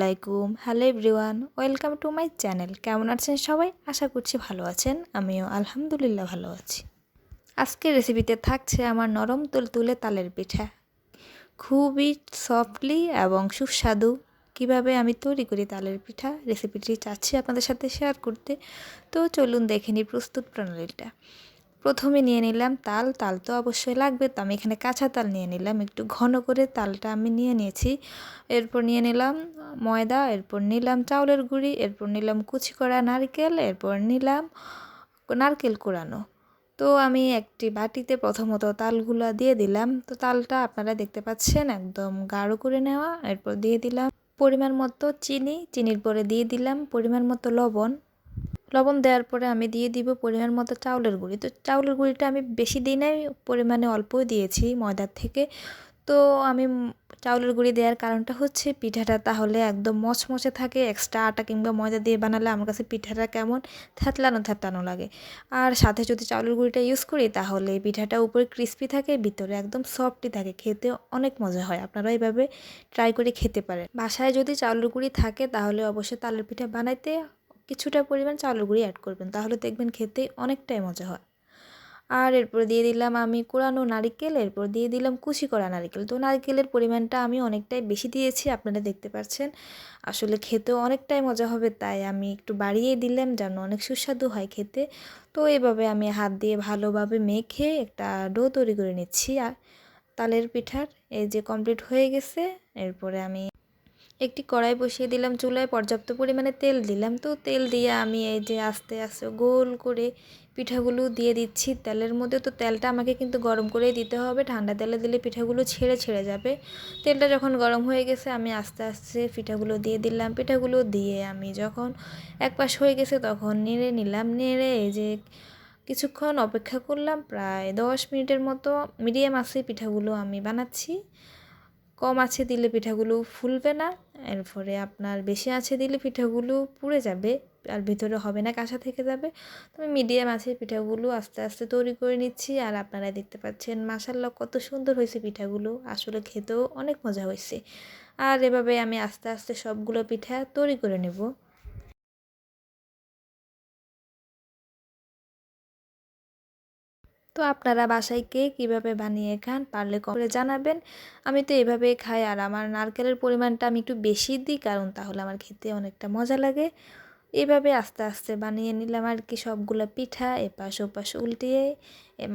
আলাইকুম। Hello everyone, welcome to my channel. কেমন আছেন সবাই? আশা করছি ভালো আছেন। আমিও আলহামদুলিল্লাহ ভালো আছি। আজকের রেসিপিতে থাকছে আমার নরম তুলতুলে তালের পিঠা। খুবই সফটলি এবং সুস্বাদু কিভাবে আমি তৈরি করি তালের পিঠা, রেসিপিটি চাচ্ছি আপনাদের সাথে শেয়ার করতে। তো চলুন দেখে নিই প্রস্তুত প্রণালীটা। প্রথমে নিয়ে নিলাম তাল তো অবশ্যই লাগবে, তো আমি এখানে কাঁচা তাল নিয়ে নিলাম, একটু ঘন করে তালটা আমি নিয়ে নিয়েছি। এরপর নিয়ে নিলাম ময়দা, এরপর নিলাম চাউলের গুঁড়ি, এরপর নিলাম কুচি করা নারকেল, এরপর নিলাম নারকেল কোড়ানো। তো আমি একটি বাটিতে প্রথমত তালগুলা দিয়ে দিলাম। তো তালটা আপনারা দেখতে পাচ্ছেন একদম গাঢ় করে নেওয়া। এরপর দিয়ে দিলাম পরিমাণ মতো চিনির পরে দিয়ে দিলাম পরিমাণ মতো লবণ দেওয়ার পরে আমি দিয়ে দিব পরিমাণ মতো চাউলের গুঁড়ি। তো চাউলের গুঁড়িটা আমি বেশি দিই নাই, পরিমাণে অল্পই দিয়েছি ময়দার থেকে। তো আমি চাউলের গুঁড়ি দেওয়ার কারণটা হচ্ছে পিঠাটা তাহলে একদম মচমচে থাকে। এক্সট্রা আটা কিংবা ময়দা দিয়ে বানালে আমার কাছে পিঠাটা কেমন থ্যাতলানো লাগে। আর সাথে যদি চাউলের গুঁড়িটা ইউজ করি তাহলে পিঠাটা উপরে ক্রিস্পি থাকে, ভিতরে একদম সফটই থাকে, খেতে অনেক মজা হয়। আপনারা এইভাবে ট্রাই করে খেতে পারেন। বাসায় যদি চাউলের গুঁড়ি থাকে তাহলে অবশ্যই তালের পিঠা বানাইতে কিছুটা পরিমাণ চাউলের গুঁড়ি অ্যাড করবেন, তাহলে দেখবেন খেতে অনেকটাই মজা হয়। আর এরপর দিয়ে দিলাম আমি কোরানো নারকেল, এরপর দিয়ে দিলাম কুচি করা নারকেল। তো নারকেলের পরিমাণটা আমি অনেকটাই বেশি দিয়েছি, আপনারা দেখতে পাচ্ছেন। আসলে খেতেও অনেকটাই মজা হবে, তাই আমি একটু বাড়িয়ে দিলাম যেন অনেক সুস্বাদু হয় খেতে। তো এভাবে আমি হাত দিয়ে ভালোভাবে মেখে একটা ডো তৈরি করে নিচ্ছি। আর তালের পিঠার এই যে কমপ্লিট হয়ে গেছে। এরপরে আমি একটি কড়াই বসিয়ে দিলাম চুলায়, পর্যাপ্ত পরিমাণে তেল দিলাম। তো তেল দিয়ে আমি এই যে আস্তে আস্তে গোল করে পিঠাগুলো দিয়ে দিচ্ছি তেলের মধ্যে। তো তেলটা আমাকে কিন্তু গরম করেই দিতে হবে, ঠান্ডা তেলে দিলে পিঠাগুলো ছেড়ে যাবে। তেলটা যখন গরম হয়ে গেছে আমি আস্তে আস্তে পিঠাগুলো দিয়ে দিলাম। পিঠাগুলো দিয়ে আমি যখন এক পাশ হয়ে গেছে তখন নেড়ে নিলাম। নেড়ে এই যে কিছুক্ষণ অপেক্ষা করলাম, প্রায় 10 মিনিটের মতো মিডিয়াম আঁচে পিঠাগুলো আমি বানাচ্ছি। কম আঁচে দিলে পিঠাগুলো ফুলবে না, এরপরে আপনার বেশি আঁচে দিলে পিঠাগুলো পুড়ে যাবে আর ভিতরে হবে না, কাঁচা থেকে যাবে। তো আমি মিডিয়াম আঁচে পিঠাগুলো আস্তে আস্তে তৈরি করে নিচ্ছি। আর আপনারা দেখতে পাচ্ছেন মাশাআল্লাহ কত সুন্দর হয়েছে পিঠাগুলো, আসলে খেতেও অনেক মজা হয়েছে। আর এভাবে আমি আস্তে আস্তে সবগুলো পিঠা তৈরি করে নেব। তো আপনারা বাসায় কে কীভাবে বানিয়ে খান পারলে করে জানাবেন। আমি তো এভাবেই খাই, আর আমার নারকেলের পরিমাণটা আমি একটু বেশি দিই, কারণ তাহলে আমার খেতে অনেকটা মজা লাগে। এভাবে আস্তে আস্তে বানিয়ে নিলাম আর কি সবগুলো পিঠা, এপাশ ওপাশ উল্টিয়ে।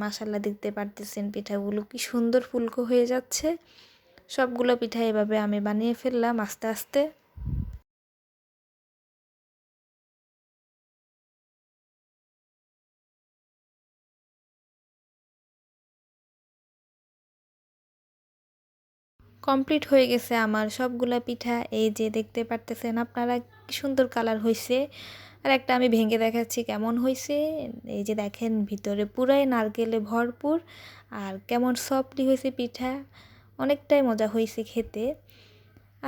মাশাআল্লাহ দেখতে পারতেছেন পিঠাগুলো কি সুন্দর ফুলকো হয়ে যাচ্ছে। সবগুলো পিঠা এভাবে আমি বানিয়ে ফেললাম আস্তে আস্তে। কমপ্লিট হয়ে গেছে আমার সবগুলা পিঠা, এই যে দেখতে পারতেছেন আপনারা কি সুন্দর কালার হয়েছে। আর একটা আমি ভেঙে দেখাচ্ছি কেমন হয়েছে। এই যে দেখেন ভিতরে পুরাই নারকেলে ভরপুর, আর কেমন সফটলি হয়েছে পিঠা, অনেকটাই মজা হয়েছে খেতে।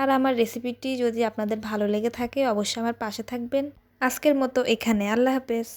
আর আমার রেসিপিটি যদি আপনাদের ভালো লেগে থাকে অবশ্যই আমার পাশে থাকবেন। আজকের মতো এখানে, আল্লাহ হাফেজ।